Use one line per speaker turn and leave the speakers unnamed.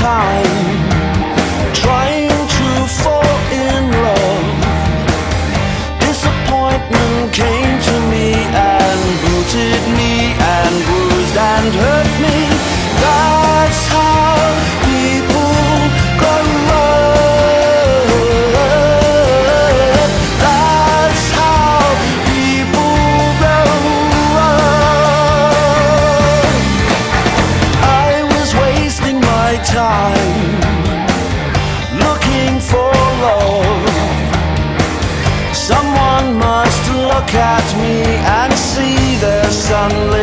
time trying to fall in love. Disappointment came to me and booted me and bruised and hurt me. That's how people grow up. That's how people grow up. I was wasting my time looking for love. Someone must look at me and see their sunlit